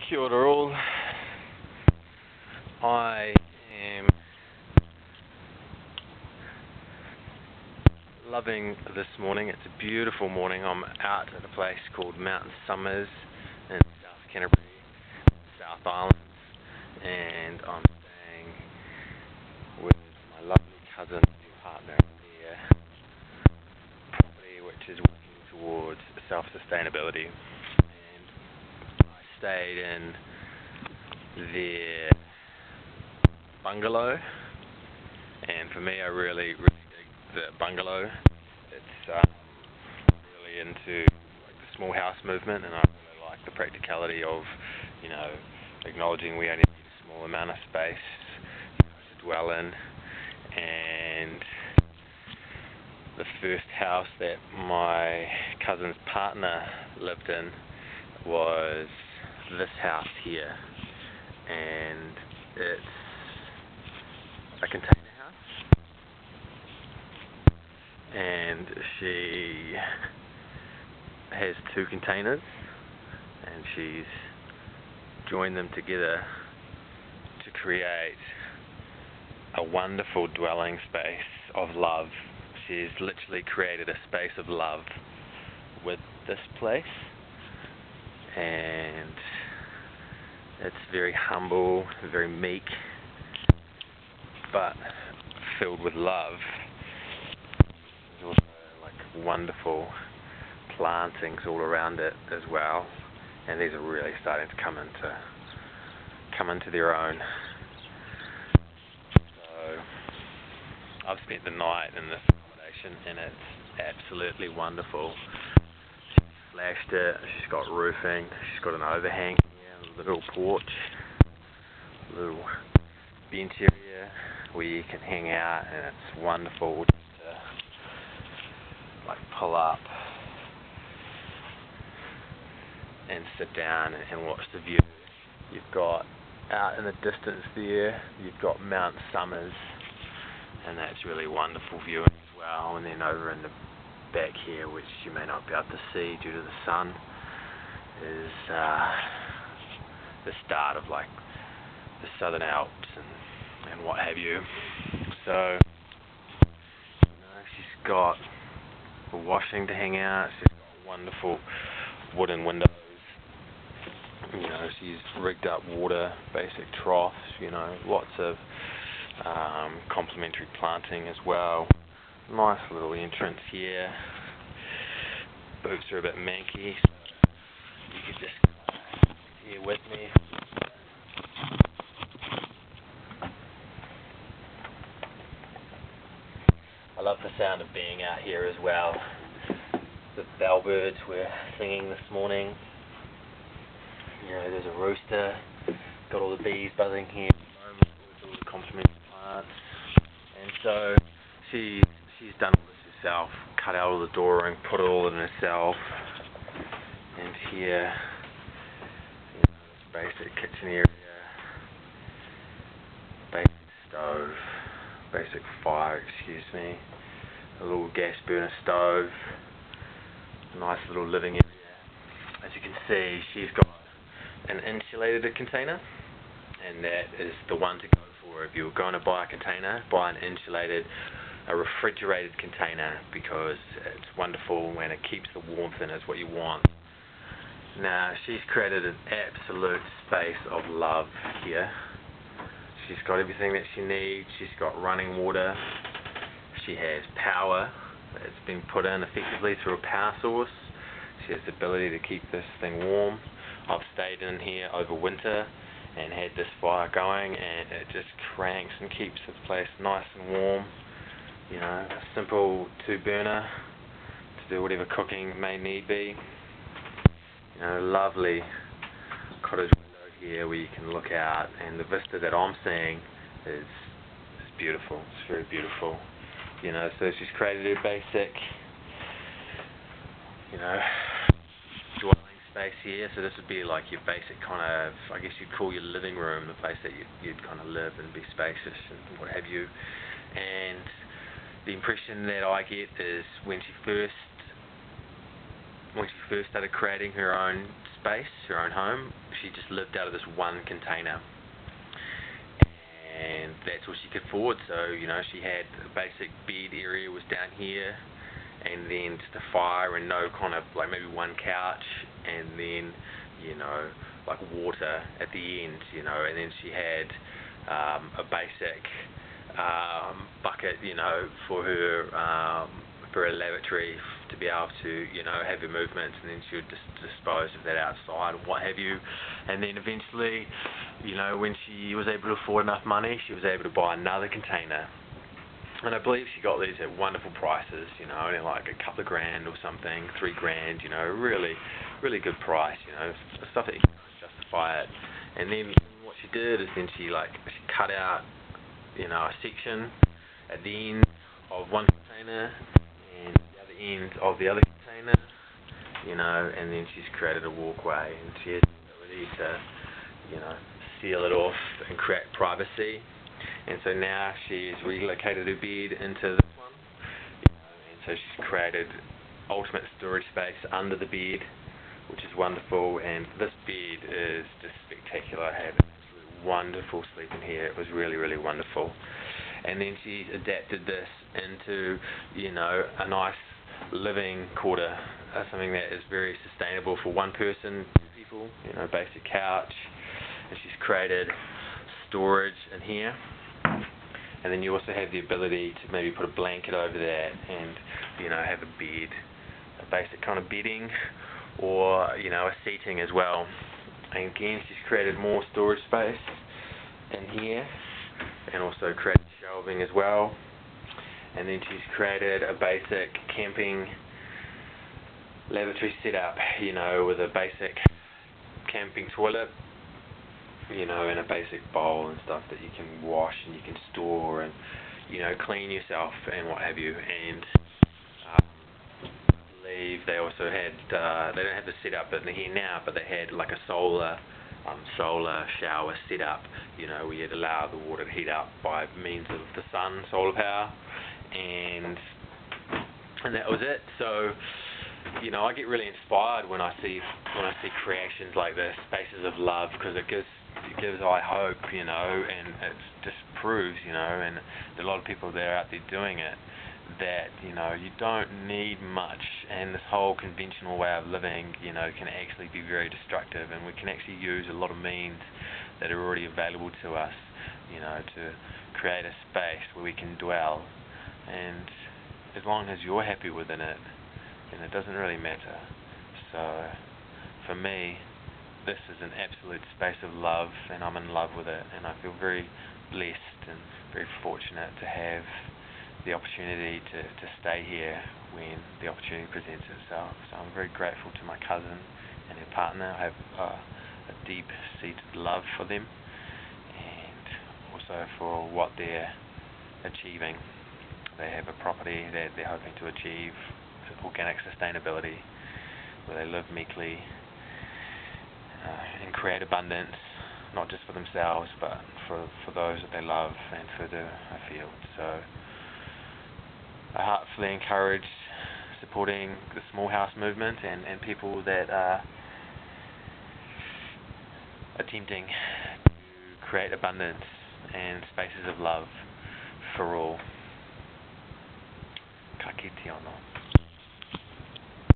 Kia ora all. I am loving this morning. It's a beautiful morning. I'm out at a place called Mt Somers in South Canterbury, South Island, and I'm staying with my lovely cousin and partner in their property, which is working towards self-sustainability. And I stayed in their bungalow, and for me, I really dig the bungalow. It's really into like the small house movement, and I really like the practicality of, acknowledging we only need a small amount of space to dwell in. And the first house that my cousin's partner lived in was this house here, and it's a container house, and she has two containers, and she's joined them together to create a wonderful dwelling space of love. She's literally created a space of love with this place, and it's very humble, very meek, but filled with love. There's also like wonderful plantings all around it as well, and these are really starting to come into their own. So I've spent the night in this accommodation, and it's absolutely wonderful. She's flashed it, she's got roofing, she's got an overhang here, a little porch, a little bench area where you can hang out, and it's wonderful just to like pull up and sit down and watch the view. You've got out in the distance there, you've got Mt Somers, and that's really wonderful viewing as well. And then over in the back here, which you may not be able to see due to the sun, is the start of like the Southern Alps and what have you. So she's got a washing to hang out, she's got wonderful wooden windows, she's rigged up water, basic troughs, lots of complementary planting as well. Nice little entrance here. Boots are a bit manky, so you could just here with me. I love the sound of being out here as well. The bellbirds were singing this morning. There's a rooster. Got all the bees buzzing here at the moment with all the complementary plants. And so she's done all this herself, cut out all the dooring, put it all in herself. And here, this basic kitchen area, basic stove, basic fire, a little gas burner stove, a nice little living area. As you can see, she's got an insulated container, and that is the one to go for. If you're going to buy a container, buy an insulated, a refrigerated container, because it's wonderful when it keeps the warmth in, is what you want. Now, she's created an absolute space of love here. She's got everything that she needs. She's got running water. She has power that's been put in effectively through a power source. She has the ability to keep this thing warm. I've stayed in here over winter and had this fire going, and it just cranks and keeps the place nice and warm. A simple 2-burner to do whatever cooking may need be. Lovely cottage window here where you can look out, and the vista that I'm seeing is beautiful. It's very beautiful. So she's created a basic, dwelling space here. So this would be like your basic kind of, I guess you'd call your living room, the place that you'd kind of live and be spacious and what have you. And the impression that I get is when she first started creating her own space, her own home. She just lived out of this one container, and that's all she could afford. So, you know, she had a basic bed area was down here, and then just a fire and no kind of, like, maybe one couch, and then, you know, like water at the end, you know, and then she had a basic bucket, you know, for her lavatory to be able to, you know, have her movements, and then she would just dispose of that outside and what have you. And then eventually, you know, when she was able to afford enough money, she was able to buy another container. And I believe she got these at wonderful prices, you know, only like a couple of grand or something, $3,000, you know, really, really good price, you know, stuff that you can justify it. And then what she did is then she cut out, you know, a section at the end of one container and the other end of the other container, you know, and then she's created a walkway, and she has the ability to, you know, seal it off and create privacy. And so now she's relocated her bed into this one, you know, and so she's created ultimate storage space under the bed, which is wonderful. And this bed is just spectacular. I had an absolute wonderful sleep in here. It was really, really wonderful. And then she adapted this into, you know, a nice living quarter, something that is very sustainable for one person, people, you know, basic couch. And she's created storage in here. And then you also have the ability to maybe put a blanket over that and, you know, have a bed, a basic kind of bedding, or, you know, a seating as well. And again, she's created more storage space in here, and also created shelving as well. And then she's created a basic camping lavatory setup, you know, with a basic camping toilet, you know, and a basic bowl and stuff that you can wash and you can store and, you know, clean yourself and what have you. And I believe they also had, they don't have the setup in here now, but they had like a solar shower setup, you know, where you'd allow the water to heat up by means of the sun, solar power, and that was it. So, you know, I get really inspired when I see creations like this, spaces of love, because it gives I hope, you know, and it just proves, you know, and there are a lot of people that are out there doing it, that, you know, you don't need much, and this whole conventional way of living, you know, can actually be very destructive, and we can actually use a lot of means that are already available to us, you know, to create a space where we can dwell. And as long as you're happy within it, then it doesn't really matter. So for me, this is an absolute space of love, and I'm in love with it, and I feel very blessed and very fortunate to have the opportunity to stay here when the opportunity presents itself. So I'm very grateful to my cousin and her partner. I have a deep-seated love for them, and also for what they're achieving. They have a property that they're hoping to achieve organic sustainability, where they live meekly and create abundance, not just for themselves, but for those that they love and further afield. So I heartfully encourage supporting the small house movement and people that are attempting to create abundance and spaces of love for all. Ka kite anō.